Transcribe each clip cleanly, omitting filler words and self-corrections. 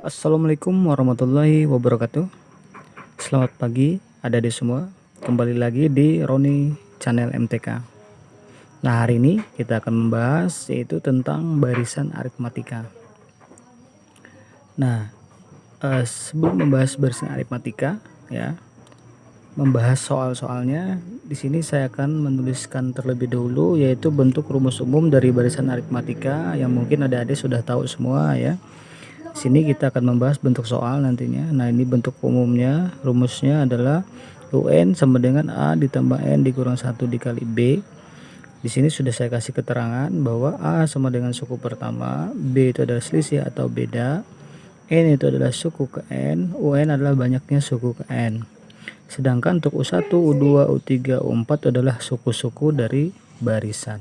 Assalamualaikum warahmatullahi wabarakatuh. Selamat pagi adik-adik semua. Kembali lagi di Roni Channel MTK. Nah, hari ini kita akan membahas yaitu tentang barisan aritmatika. Nah, sebelum membahas barisan aritmatika ya, membahas soal-soalnya, di sini saya akan menuliskan terlebih dahulu yaitu bentuk rumus umum dari barisan aritmatika yang mungkin adik-adik sudah tahu semua ya. Sini kita akan membahas bentuk soal nantinya. Nah, ini bentuk umumnya, rumusnya adalah UN sama dengan A ditambah N dikurang 1 dikali B. Di sini sudah saya kasih keterangan bahwa A sama dengan suku pertama, B itu adalah selisih atau beda, N itu adalah suku ke N, UN adalah banyaknya suku ke N. Sedangkan untuk U1, U2, U3, U4 adalah suku-suku dari barisan.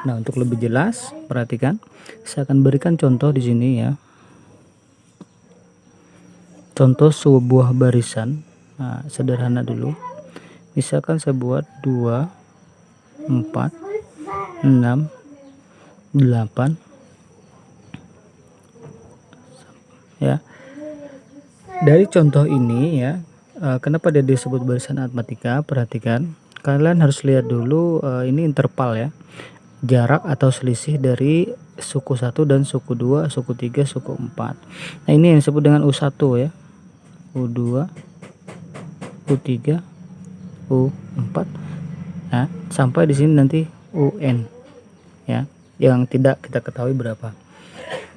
Nah, untuk lebih jelas, perhatikan, saya akan berikan contoh di sini ya. Contoh sebuah barisan. Nah, sederhana dulu. Misalkan saya buat 2, 4, 6, 8. Ya. Dari contoh ini ya, kenapa dia disebut barisan aritmatika? Perhatikan, kalian harus lihat dulu ini interval ya. Jarak atau selisih dari suku 1 dan suku 2, suku 3, suku 4. Nah, ini yang disebut dengan U1 ya. U2, U3, U4. Nah, sampai di sini nanti UN ya, yang tidak kita ketahui berapa.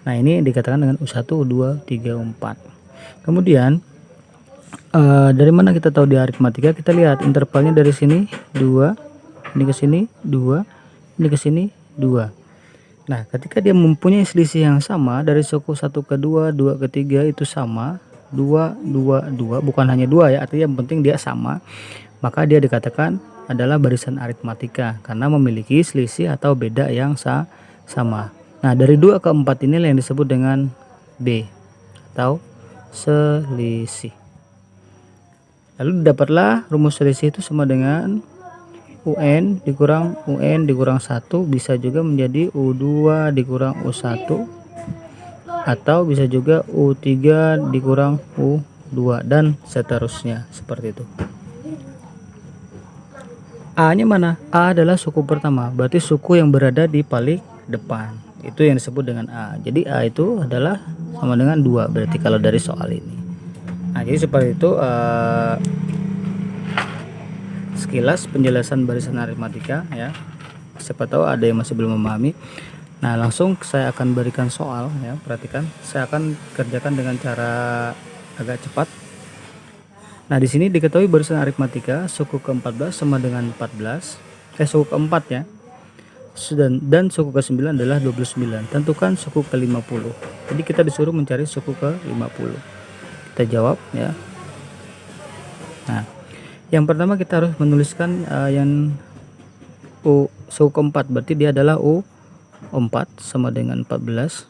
Nah, ini dikatakan dengan U1, U2, U3, U4. Kemudian dari mana kita tahu di aritmatika? Kita lihat intervalnya dari sini 2, ini ke sini 2, ini ke sini 2. Nah, ketika dia mempunyai selisih yang sama dari suku 1 ke 2, 2 ke 3 itu sama, 2, 2, 2, bukan hanya 2 ya, artinya yang penting dia sama, maka dia dikatakan adalah barisan aritmatika karena memiliki selisih atau beda yang sama. Nah, dari 2 ke 4 inilah yang disebut dengan B atau selisih. Lalu dapatlah rumus selisih itu sama dengan UN dikurang 1, bisa juga menjadi U2 dikurang U1, atau bisa juga U3 dikurang U2 dan seterusnya seperti itu. A nya mana? A adalah suku pertama, berarti suku yang berada di paling depan, itu yang disebut dengan A. Jadi A itu adalah sama dengan 2 berarti kalau dari soal ini. Nah, jadi seperti itu sekilas penjelasan barisan aritmatika ya. Siapa tahu ada yang masih belum memahami. Nah, langsung saya akan berikan soal ya. Perhatikan, saya akan kerjakan dengan cara agak cepat. Nah, di sini diketahui barisan aritmatika suku ke-14 sama dengan 14. Suku ke-4 ya. Dan suku ke-9 adalah 29. Tentukan suku ke-50. Jadi kita disuruh mencari suku ke-50. Kita jawab ya. Nah, yang pertama kita harus menuliskan yang suku keempat, berarti dia adalah U4 sama dengan 14.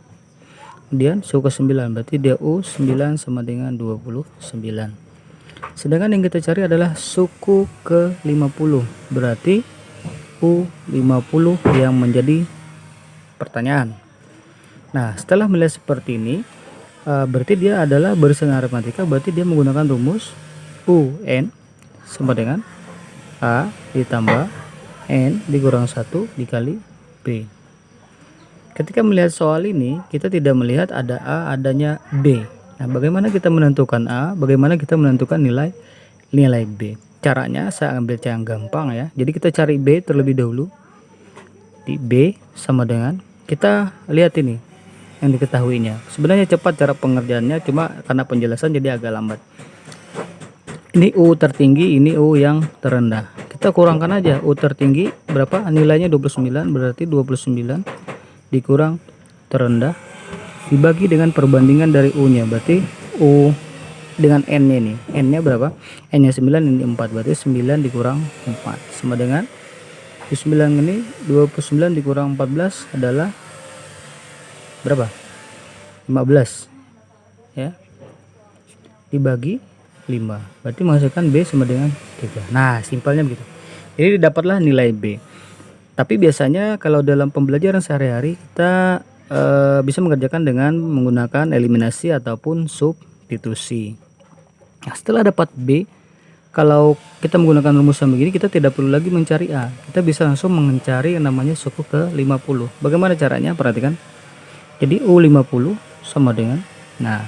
Kemudian suku ke-9 berarti dia U9 sama dengan 29. Sedangkan yang kita cari adalah suku ke-50, berarti U50 yang menjadi pertanyaan. Nah, setelah melihat seperti ini, berarti dia adalah barisan aritmatika, berarti dia menggunakan rumus UN sama dengan A ditambah N dikurang 1 dikali B. Ketika melihat soal ini, kita tidak melihat ada A, adanya B. Nah, bagaimana kita menentukan A? Bagaimana kita menentukan nilai B? Caranya saya ambil cara yang gampang ya. Jadi kita cari B terlebih dahulu. Di B sama dengan, kita lihat ini yang diketahuinya. Sebenarnya cepat cara pengerjaannya, cuma karena penjelasan jadi agak lambat. Ini U tertinggi, ini U yang terendah. Kita kurangkan aja. U tertinggi berapa? Nilainya 29, berarti 29 dikurang terendah dibagi dengan perbandingan dari U-nya. Berarti U dengan N-nya ini. N-nya berapa? N-nya 9, ini 4. Berarti 9 dikurang 4 sama dengan 9 ini 29 dikurang 14 adalah berapa? 15. Ya. Dibagi 5, berarti menghasilkan B sama dengan 3. Nah, simpelnya begitu. Jadi dapatlah nilai B. Tapi biasanya kalau dalam pembelajaran sehari-hari kita bisa mengerjakan dengan menggunakan eliminasi ataupun substitusi. Nah, setelah dapat B, kalau kita menggunakan rumus yang begini, kita tidak perlu lagi mencari A. Kita bisa langsung mencari yang namanya suku ke 50. Bagaimana caranya? Perhatikan. Jadi U50 sama dengan, nah,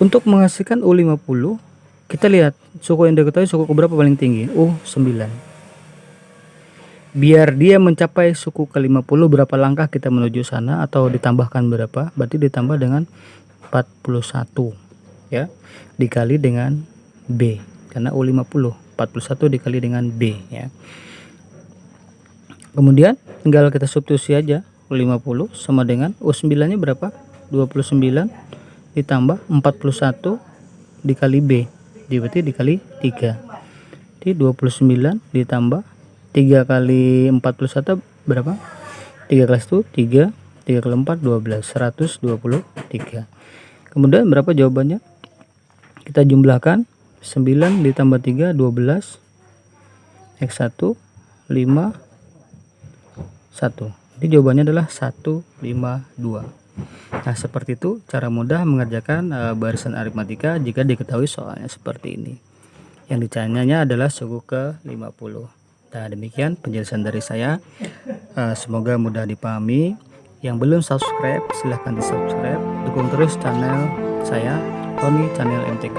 untuk menghasilkan U50, kita lihat suku yang diketahui suku keberapa paling tinggi? U9. Biar dia mencapai suku ke 50, berapa langkah kita menuju sana, atau ditambahkan berapa? Berarti ditambah dengan 41 ya, dikali dengan B. Karena U50, 41 dikali dengan B ya. Kemudian tinggal kita substitusi aja. U50 sama dengan U9 nya berapa? 29 ditambah 41 dikali B, berarti dikali 3. Jadi 29 ditambah 3 kali 41 berapa? 3 kali 1 3, 3 kali 4 12, 123. Kemudian berapa jawabannya? Kita jumlahkan. 9 ditambah 3 12, X1 5 1. Jadi jawabannya adalah 152. Nah, seperti itu cara mudah mengerjakan barisan aritmatika jika diketahui soalnya seperti ini. Yang ditanyanya adalah suku ke 50. Nah, demikian penjelasan dari saya. Semoga mudah dipahami. Yang belum subscribe silahkan di subscribe. Dukung terus channel saya, Tony Channel MTK.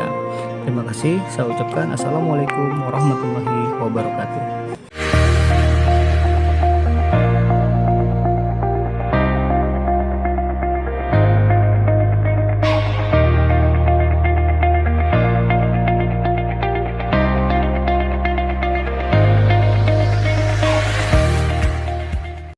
Terima kasih. Saya ucapkan assalamualaikum warahmatullahi wabarakatuh.